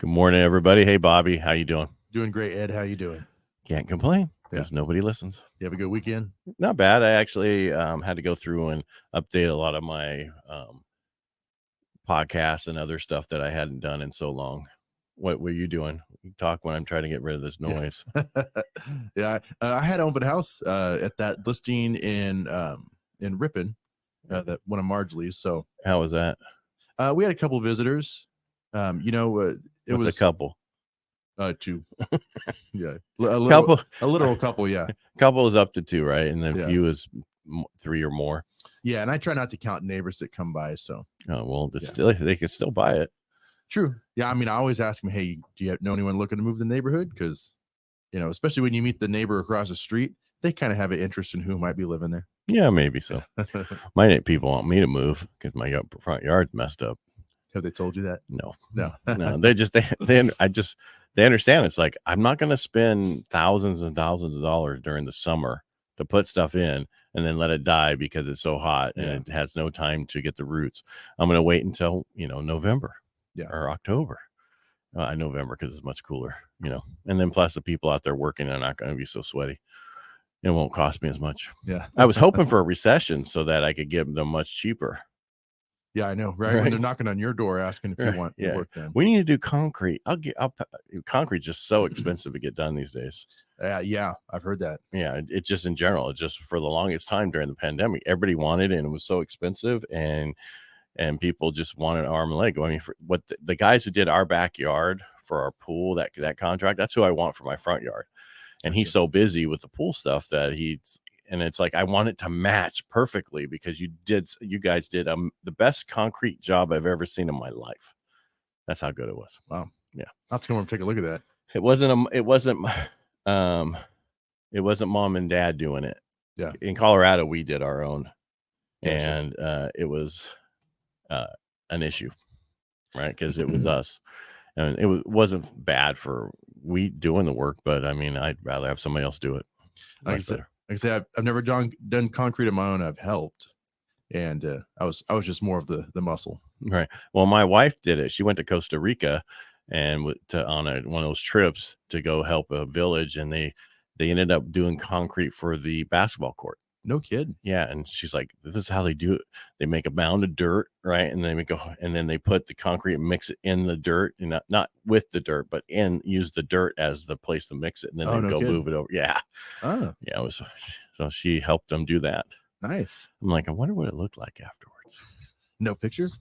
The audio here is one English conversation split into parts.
Good morning, everybody. Hey, Bobby, how you doing? Doing great, Ed. How you doing? Can't complain because nobody listens. You have a good weekend? Not bad. I actually had to go through and update a lot of my podcasts and other stuff that I hadn't done in so long. What were you doing? You talk when I'm trying to get rid of this noise. I had an open house at that listing in Ripon, that one of Marjolie's. So how was that? We had a couple of visitors. It was a couple. Two. Yeah, a literal couple. Yeah, couple is up to two, right? And then few is three or more. Yeah, and I try not to count neighbors that come by. So still they could still buy it. True. Yeah, I mean, I always ask them, hey, do you know anyone looking to move the neighborhood? Because, especially when you meet the neighbor across the street, they kind of have an interest in who might be living there. Yeah, maybe so. My people want me to move because my front yard's messed up. Have they told you that? No. They understand. It's like, I'm not going to spend thousands and thousands of dollars during the summer to put stuff in and then let it die because it's so hot and it has no time to get the roots. I'm going to wait until, November. Or October, November, because it's much cooler, and then plus the people out there working are not going to be so sweaty. It won't cost me as much. Yeah. I was hoping for a recession so that I could give them much cheaper. Yeah, I know, right? When they're knocking on your door asking if you want work done. We need to do concrete. Concrete's just so expensive to get done these days. Yeah, I've heard that. Yeah, it's just in general. It's just for the longest time during the pandemic, everybody wanted it and it was so expensive, and people just wanted arm and leg. I mean, for what the guys who did our backyard for our pool, that contract, that's who I want for my front yard. And he's so busy with the pool stuff that and it's like, I want it to match perfectly because you guys did the best concrete job I've ever seen in my life. That's how good it was. Wow. Yeah. I'll have to come over and take a look at that. It wasn't mom and dad doing it. Yeah. In Colorado, we did our own. Gotcha. And it was an issue, right? Because it was us, and it wasn't bad for we doing the work, but I mean, I'd rather have somebody else do it. Like I said, I've never done concrete on my own. I've helped, and I was just more of the muscle. Right. Well, my wife did it. She went to Costa Rica and on one of those trips to go help a village, and they ended up doing concrete for the basketball court. No kid. Yeah. And she's like, this is how they do it. They make a mound of dirt, right? And then they put the concrete and mix it in the dirt, and not with the dirt, but use the dirt as the place to mix it. And then move it over. Yeah. Oh. Yeah. So she helped them do that. Nice. I'm like, I wonder what it looked like afterwards. No pictures?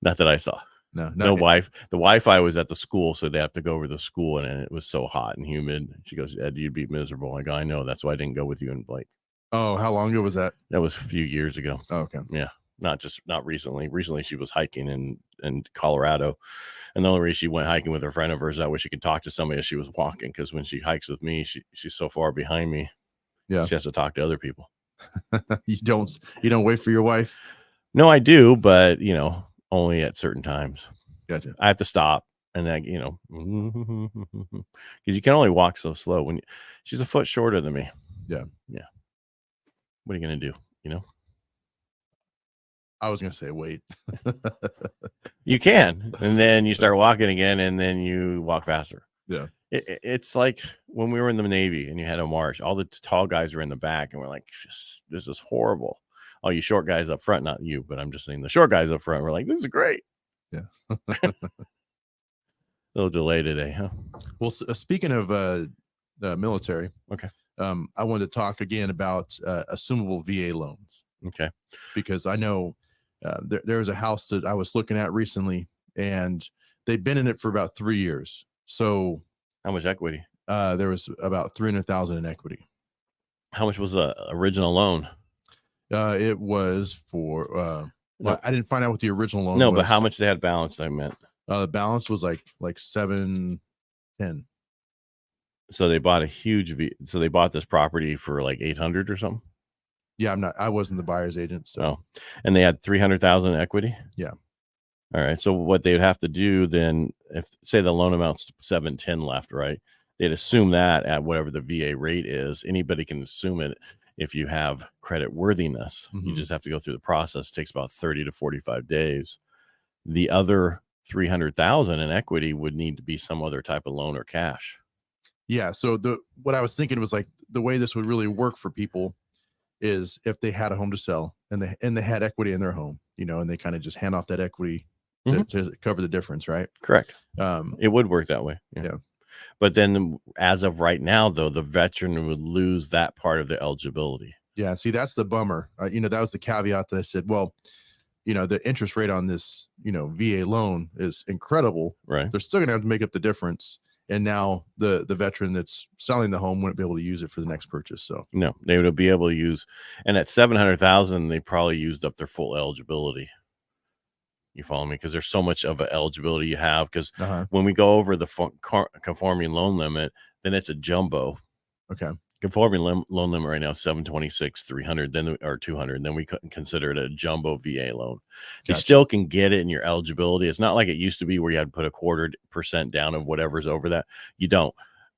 Not that I saw. No The Wi-Fi was at the school, so they have to go over to the school, and it was so hot and humid. She goes, Ed, you'd be miserable. I go, I know. That's why I didn't go with you and Blake. Oh, how long ago was that? That was a few years ago. Oh, okay. Yeah. Not recently. Recently, she was hiking in Colorado. And the only reason she went hiking with her friend of hers, that way she could talk to somebody as she was walking. Because when she hikes with me, she's so far behind me. Yeah. She has to talk to other people. You don't wait for your wife? No, I do, but only at certain times. Gotcha. I have to stop, and then because you can only walk so slow when she's a foot shorter than me. Yeah. What are you gonna do? I was gonna say wait. You can, and then you start walking again, and then you walk faster. Yeah. It's like when we were in the Navy and you had a march. All the tall guys were in the back, and we're like, this is horrible. All you short guys up front, not you, but I'm just saying the short guys up front, we're like, this is great. Yeah. A little delay today, huh? Well, speaking of the military, okay. I wanted to talk again about assumable VA loans. Okay. Because I know there's a house that I was looking at recently, and they've been in it for about 3 years. So how much equity? There was about $300,000 in equity. How much was the original loan? It was for I didn't find out what the original loan was. No, but how much they had balanced, I meant. The balance was like 710. So they bought so they bought this property for like 800 or something. Yeah, I wasn't the buyer's agent. So, and they had 300,000 equity. Yeah. All right. So what they'd have to do then, if say the loan amount's 710 left, right? They'd assume that at whatever the VA rate is. Anybody can assume it if you have credit worthiness. Mm-hmm. You just have to go through the process. It takes about 30 to 45 days. The other $300,000 in equity would need to be some other type of loan or cash. Yeah. So what I was thinking was like the way this would really work for people is if they had a home to sell and they had equity in their home, and they kind of just hand off that equity to cover the difference, right? Correct. It would work that way. Yeah. But then as of right now, though, the veteran would lose that part of the eligibility. Yeah. See, that's the bummer. That was the caveat that I said, well, the interest rate on this, VA loan is incredible. Right. They're still going to have to make up the difference. And now the veteran that's selling the home wouldn't be able to use it for the next purchase. So no, they would be able to use, and at 700,000, they probably used up their full eligibility. You follow me? Because there's so much of an eligibility you have. Because when we go over the conforming loan limit, then it's a jumbo. Okay. Conforming loan limit right now is 726, 300, then or 200. Then we couldn't consider it a jumbo VA loan. You still can get it in your eligibility. It's not like it used to be where you had to put a 0.25% down of whatever's over that. You don't.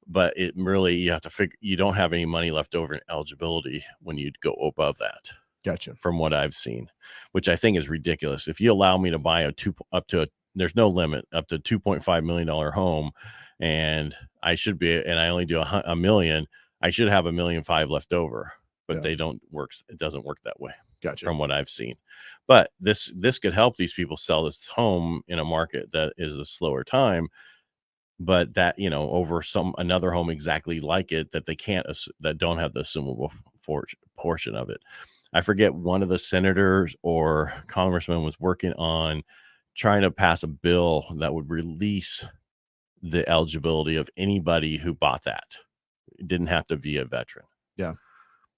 But it really, you have to figure, you don't have any money left over in eligibility when you go above that. Gotcha. From what I've seen, which I think is ridiculous. If you allow me to buy there's no limit, up to $2.5 million home, and I should be, and I only do $1 million, I should have $1.5 million left over, but they don't work. It doesn't work that way. Gotcha. From what I've seen. But this could help these people sell this home in a market that is a slower time, but that, over another home exactly like it that they can't, that don't have the assumable portion of it. I forget, one of the senators or congressmen was working on trying to pass a bill that would release the eligibility of anybody who bought that. It didn't have to be a veteran. Yeah.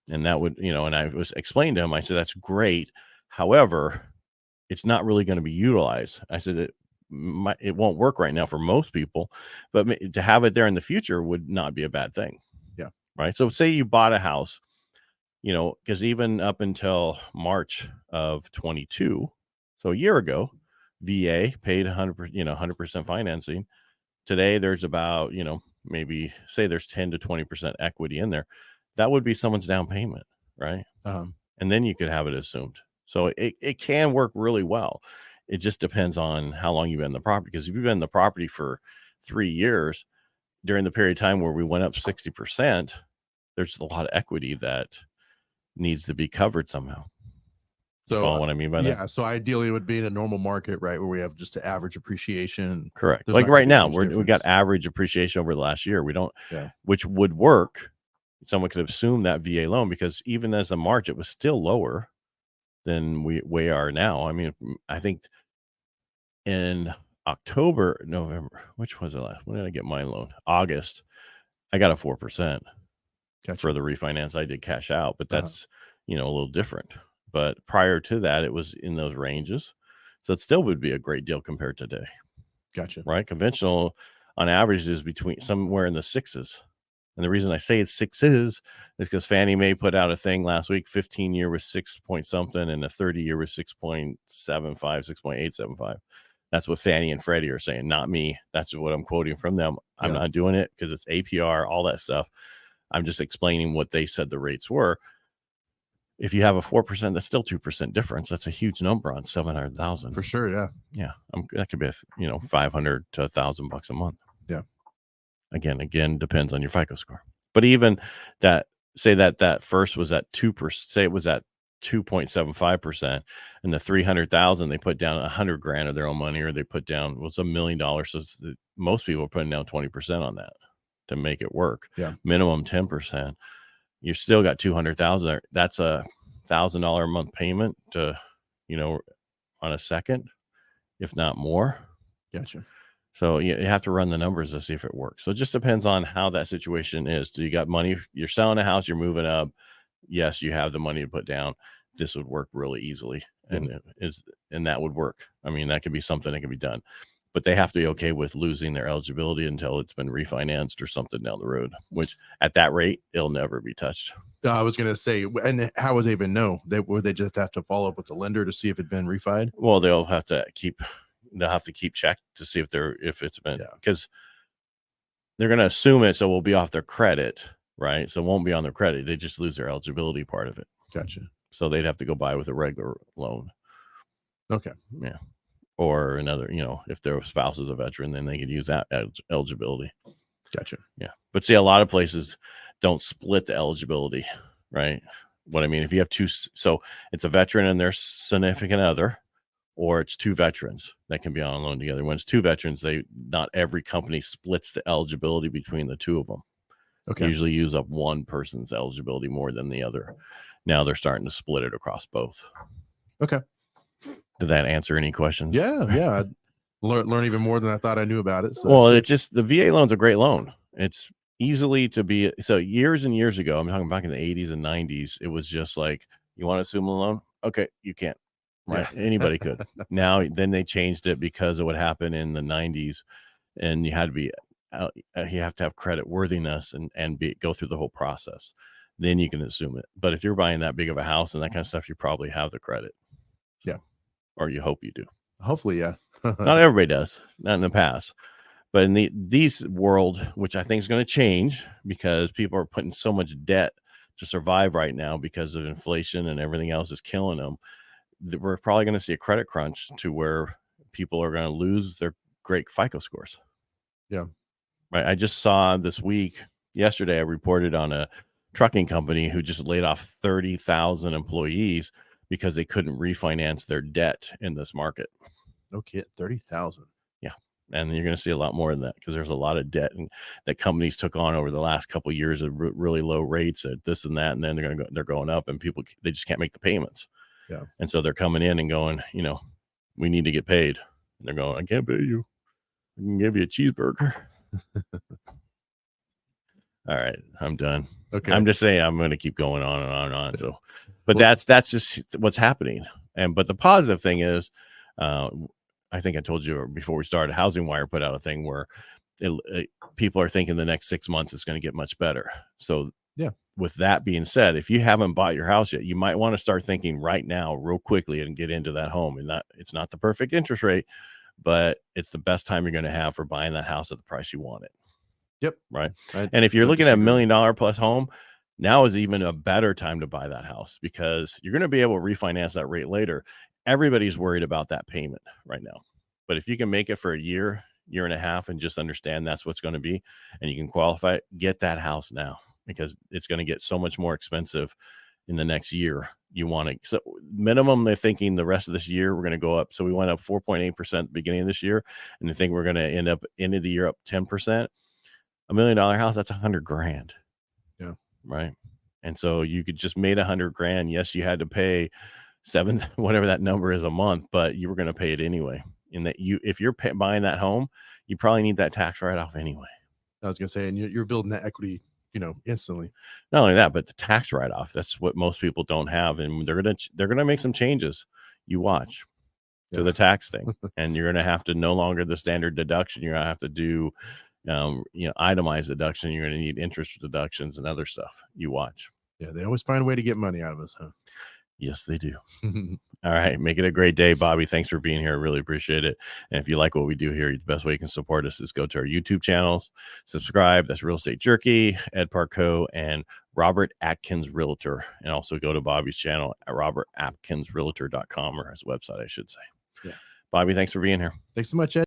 And that would, and I was explaining to him, I said, that's great. However, it's not really going to be utilized. I said, it won't work right now for most people, but to have it there in the future would not be a bad thing. Yeah. Right. So say you bought a house, because even up until March of 22, so a year ago, VA paid 100% financing. Today, there's about, maybe say there's 10 to 20% equity in there. That would be someone's down payment, right? And then you could have it assumed. So it can work really well. It just depends on how long you've been in the property. Because if you've been in the property for 3 years, during the period of time where we went up 60%, there's a lot of equity that needs to be covered somehow. So follow what I mean by that? Yeah. So ideally it would be in a normal market, right, where we have just an average appreciation. Correct. Like right now, we got average appreciation over the last year. We don't, which would work. Someone could assume that VA loan, because even as of March, it was still lower than we are now. I mean, I think in November, which was the last? When did I get my loan? August. I got a 4%. Gotcha. For the refinance. I did cash out, but that's, a little different. But prior to that, it was in those ranges. So it still would be a great deal compared to today. Gotcha. Right. Conventional on average is between somewhere in the 6s. And the reason I say it's 6s is because Fannie Mae put out a thing last week, 15-year was 6 point something and a 30-year was 6.75, 6.875. That's what Fannie and Freddie are saying, not me. That's what I'm quoting from them. I'm not doing it because it's APR, all that stuff. I'm just explaining what they said the rates were. If you have a 4%, that's still 2% difference. That's a huge number on 700,000 for sure. Yeah. Yeah. That could be, $500 to $1,000 a month. Yeah. Again, depends on your FICO score. But even that, say that first was at 2%, say it was at 2.75%, and the 300,000 they put down $100,000 of their own money, or they put down $1 million. So most people are putting down 20% on that to make it work. Yeah. Minimum 10%. You still got 200,000 there. That's a $1,000 a month payment to, on a second, if not more. Gotcha. So you have to run the numbers to see if it works. So it just depends on how that situation is. Do you got money? You're selling a house, you're moving up. Yes, you have the money to put down. This would work really easily. And that would work. I mean, that could be something that can be done. But they have to be okay with losing their eligibility until it's been refinanced or something down the road, which at that rate, it'll never be touched. I was going to say, and how would they even know? Would they just have to follow up with the lender to see if it'd been refied? Well, they'll have to keep check to see if it's been, because they're going to assume it. So we'll be off their credit, right? So it won't be on their credit. They just lose their eligibility part of it. Gotcha. So they'd have to go buy with a regular loan. Okay. Yeah. or another, if their spouse is a veteran, then they could use that eligibility. Gotcha. Yeah. But see, a lot of places don't split the eligibility, right? What I mean, if you have two, so it's a veteran and their significant other, or it's two veterans that can be on a loan together. When it's two veterans, not every company splits the eligibility between the two of them. Okay. Usually use up one person's eligibility more than the other. Now they're starting to split it across both. Okay. Did that answer any questions? Yeah. I learn even more than I thought I knew about it. So well, it's just the VA loan's a great loan. It's easily to be. So years and years ago, I'm talking back in the 80s and 90s, it was just like, you want to assume a loan? Okay, you can't. Right. Yeah. Anybody could. Now, then they changed it because of what happened in the 90s, and you had to be, you have to have credit worthiness and go through the whole process. Then you can assume it. But if you're buying that big of a house and that kind of stuff, you probably have the credit. Yeah. Or you hope you do. Hopefully, yeah. Not everybody does. Not in the past. But in these world, which I think is going to change because people are putting so much debt to survive right now because of inflation and everything else is killing them. We're probably going to see a credit crunch to where people are going to lose their great FICO scores. Yeah. Right. I just saw yesterday, I reported on a trucking company who just laid off 30,000 employees because they couldn't refinance their debt in this market. Okay. 30,000. Yeah. And you're going to see a lot more than that because there's a lot of debt that companies took on over the last couple of years at really low rates at this and that. And then they're going up and they just can't make the payments. Yeah. And so they're coming in and going, we need to get paid. And they're going, I can't pay you. I can give you a cheeseburger. All right, I'm done. Okay. I'm just saying I'm going to keep going on and on and on. So, but that's just what's happening. But the positive thing is, I think I told you before we started, Housing Wire put out a thing where people are thinking the next 6 months it's going to get much better. So yeah. With that being said, if you haven't bought your house yet, you might want to start thinking right now, real quickly, and get into that home. And it's not the perfect interest rate, but it's the best time you're going to have for buying that house at the price you want it. Yep. Right. And if you're looking at $1 million plus home, now is even a better time to buy that house because you're going to be able to refinance that rate later. Everybody's worried about that payment right now. But if you can make it for a year and a half, and just understand that's what's going to be, and you can qualify, get that house now because it's going to get so much more expensive in the next year. You want to, so minimum, they're thinking the rest of this year, we're going to go up. So we went up 4.8% at the beginning of this year. And they think we're going to end up end of the year up 10%. $1 million house, that's $100,000. Yeah. Right. And so you could just made $100,000. Yes, you had to pay whatever that number is a month, but you were going to pay it anyway. In that if you're buying that home, you probably need that tax write-off anyway. I was going to say, and you're building that equity, instantly. Not only that, but the tax write-off, that's what most people don't have. And they're going to make some changes. You watch to the tax thing, and you're going to have to no longer the standard deduction. You're going to have to do, itemized deduction. You're going to need interest deductions and other stuff. You watch. Yeah. They always find a way to get money out of us, huh? Yes, they do. All right. Make it a great day, Bobby. Thanks for being here. I really appreciate it. And if you like what we do here, the best way you can support us is go to our YouTube channels, subscribe. That's Real Estate Jerky, Ed Parcaut, and Robert Atkins Realtor. And also go to Bobby's channel at robertatkinsrealtor.com, or his website, I should say. Yeah. Bobby, thanks for being here. Thanks so much, Ed.